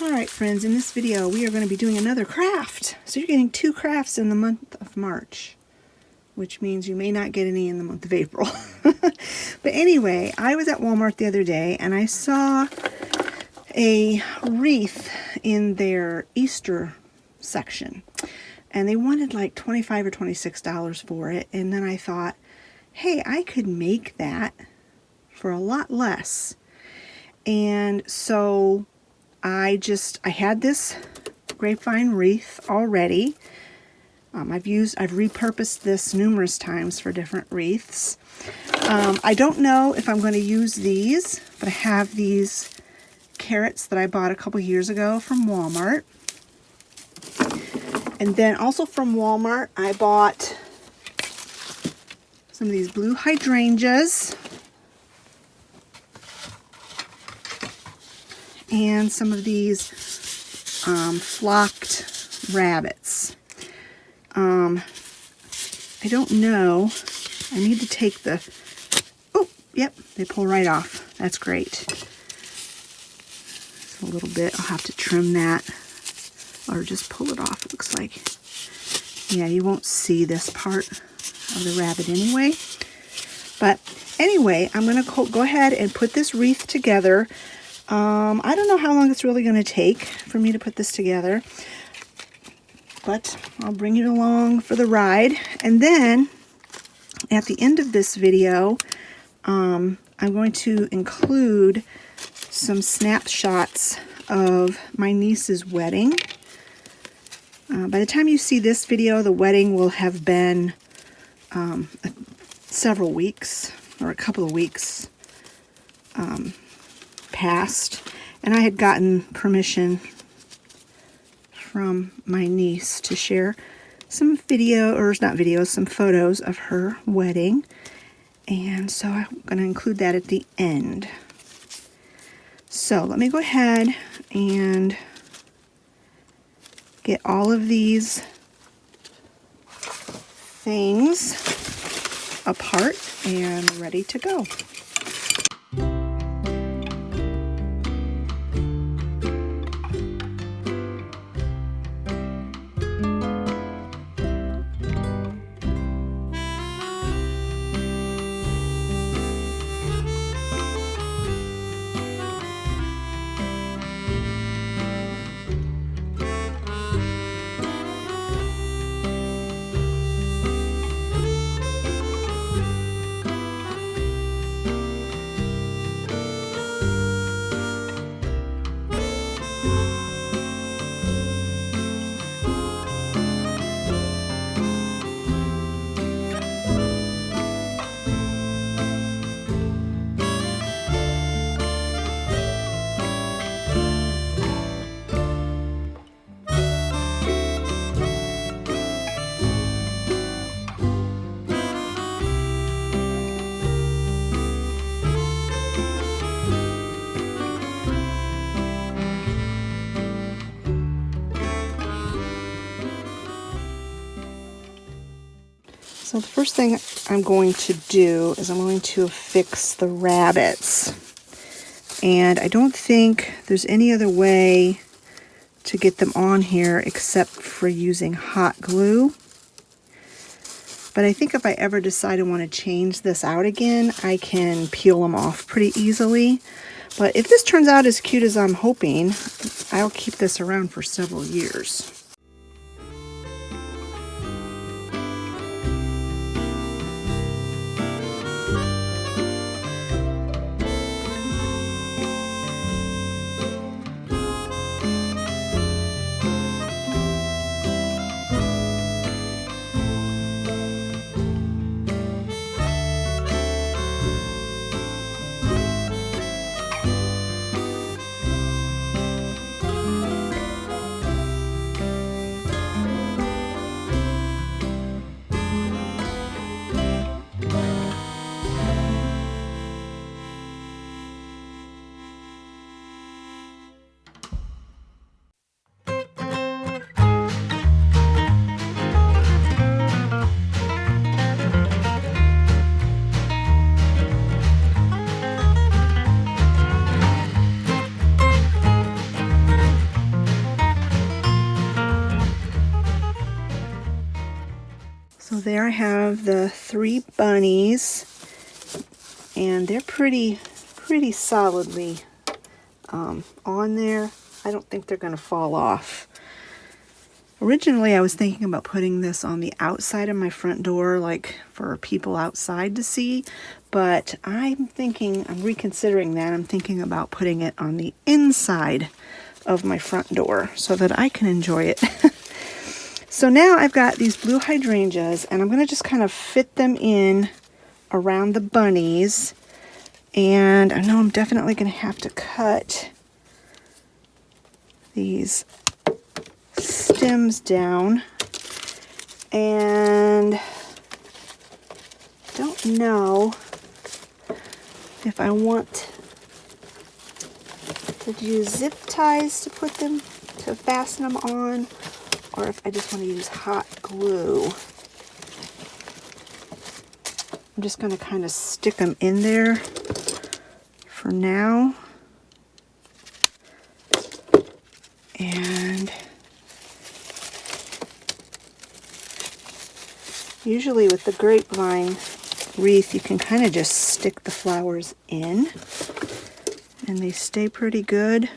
Alright friends, in this video we are going to be doing another craft. So you're getting 2 crafts in the month of March, which means you may not get any in the month of April. But anyway, I was at Walmart the other day and I saw a wreath in their Easter section. And they wanted like $25 or $26 for it. And then I thought, hey, I could make that for a lot less. And so I had this grapevine wreath already. I've repurposed this numerous times for different wreaths. I don't know if I'm going to use these, but I have these carrots that I bought a couple years ago from Walmart. And then also from Walmart, I bought some of these blue hydrangeas and some of these flocked rabbits. I don't know. I need to take the... Oh, yep, they pull right off. That's great. Just a little bit. I'll have to trim that or just pull it off, it looks like. Yeah, you won't see this part of the rabbit anyway. But anyway, I'm going to go ahead and put this wreath together. I don't know how long it's really going to take for me to put this together, but I'll bring you along for the ride. And then at the end of this video, I'm going to include some snapshots of my niece's wedding. By the time you see this video, the wedding will have been several weeks or a couple of weeks past, and I had gotten permission from my niece to share some some photos of her wedding, and so I'm going to include that at the end. So let me go ahead and get all of these things apart and ready to go. So the first thing I'm going to do is I'm going to affix the rabbits. And I don't think there's any other way to get them on here except for using hot glue. But I think if I ever decide I want to change this out again, I can peel them off pretty easily. But if this turns out as cute as I'm hoping, I'll keep this around for several years. there I have the 3 bunnies, and they're pretty solidly on there. I don't think they're going to fall off. Originally, I was thinking about putting this on the outside of my front door, like for people outside to see, but I'm reconsidering that. I'm thinking about putting it on the inside of my front door so that I can enjoy it. So now I've got these blue hydrangeas, and I'm going to just kind of fit them in around the bunnies. And I know I'm definitely going to have to cut these stems down, and don't know if I want to use zip ties to fasten them on, or if I just want to use hot glue. I'm just going to kind of stick them in there for now. And usually with the grapevine wreath, you can kind of just stick the flowers in, and they stay pretty good.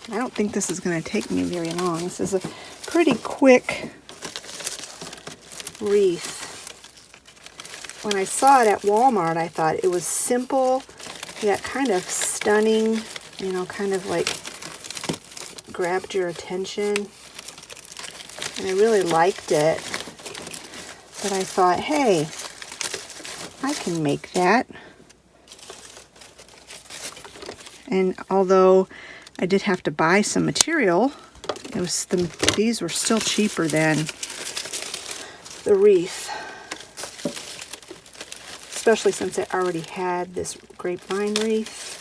I don't think this is going to take me very long. This is a pretty quick wreath. When I saw it at Walmart, I thought it was simple, yet kind of stunning, kind of like grabbed your attention. And I really liked it. But I thought, hey, I can make that. And although I did have to buy some material, these were still cheaper than the wreath. Especially since I already had this grapevine wreath.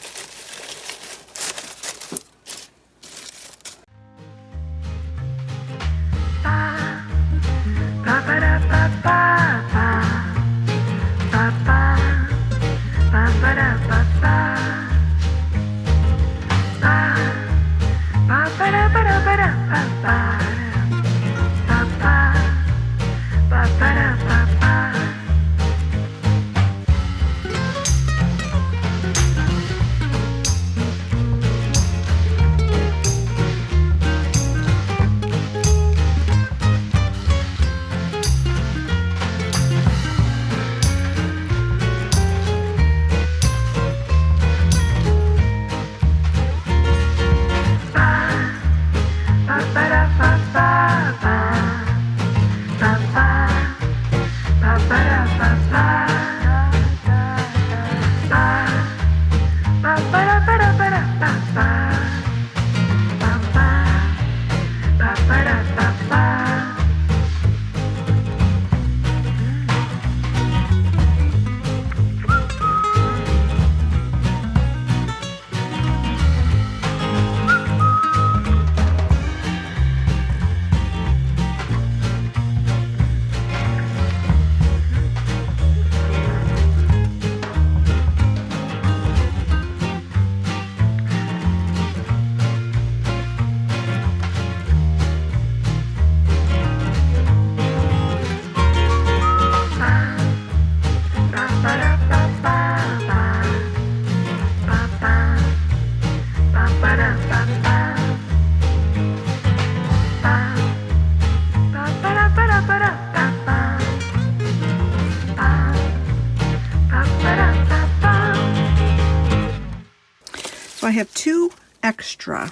So I have 2 extra,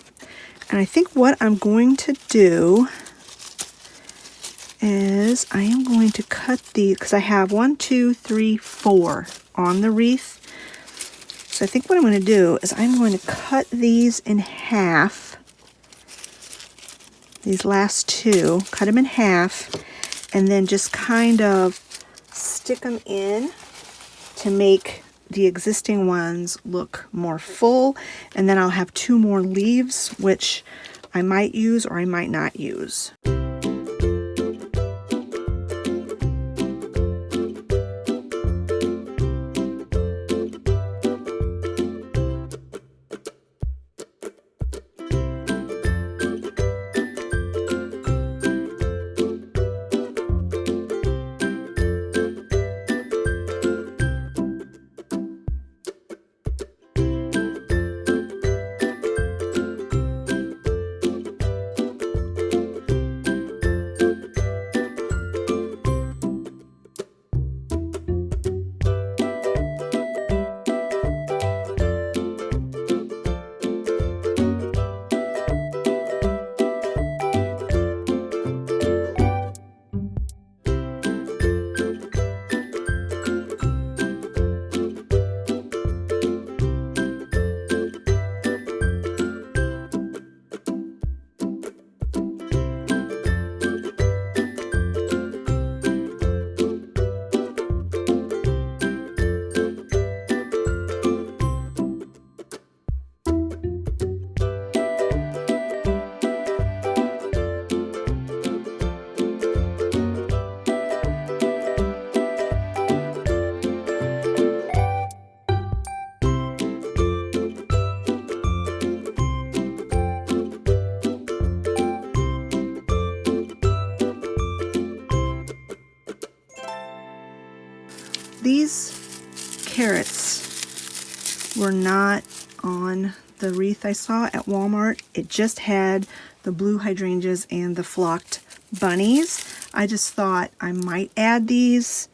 and I think what I'm going to do is I am going to cut these, because I have 1, 2, 3, 4 on the wreath. So I think what I'm going to do is I'm going to cut these in half, these last 2, cut them in half, and then just kind of stick them in to make the existing ones look more full. And then I'll have 2 more leaves, which I might use or I might not use. these carrots were not on the wreath I saw at Walmart. It just had the blue hydrangeas and the flocked bunnies. I just thought I might add these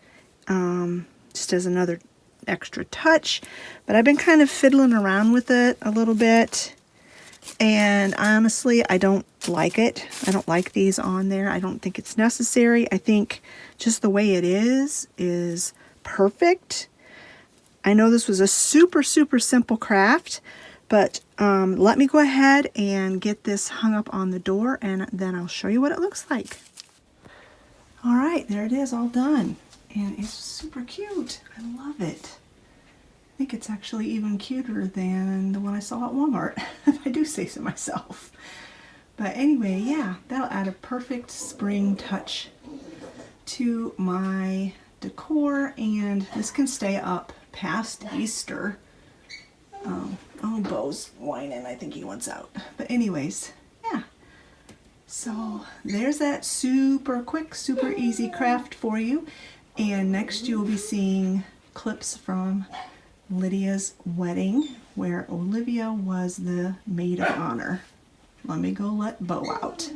just as another extra touch, but I've been kind of fiddling around with it a little bit, and honestly I don't like it. I don't like these on there. I don't think it's necessary. I think just the way it is perfect. I know this was a super simple craft, but let me go ahead and get this hung up on the door, and then I'll show you what it looks like. All right, there it is, all done. And it's super cute. I love it. I think it's actually even cuter than the one I saw at Walmart, if I do say so myself. But anyway, yeah, that'll add a perfect spring touch to my decor, and this can stay up past Easter. Oh, Bo's whining. I think he wants out. But anyways, yeah. So there's that super quick, super easy craft for you. And next you will be seeing clips from Lydia's wedding, where Olivia was the maid of honor. Let me go let Bo out.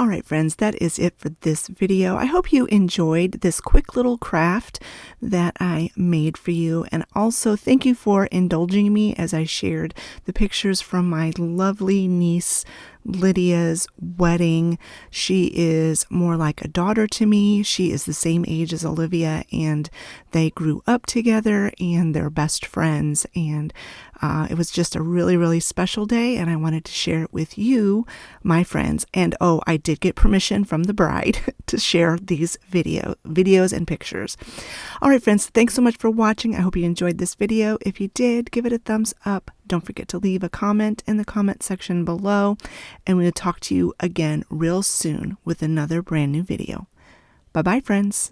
All right, friends, that is it for this video. I hope you enjoyed this quick little craft that I made for you. And also thank you for indulging me as I shared the pictures from my lovely niece Lydia's wedding. She is more like a daughter to me. She is the same age as Olivia, and they grew up together and they're best friends. And it was just a really, really special day, and I wanted to share it with you, my friends. And oh, I did get permission from the bride to share these videos and pictures. All right, friends, thanks so much for watching. I hope you enjoyed this video. If you did, give it a thumbs up. Don't forget to leave a comment in the comment section below, and we'll talk to you again real soon with another brand new video. Bye-bye, friends.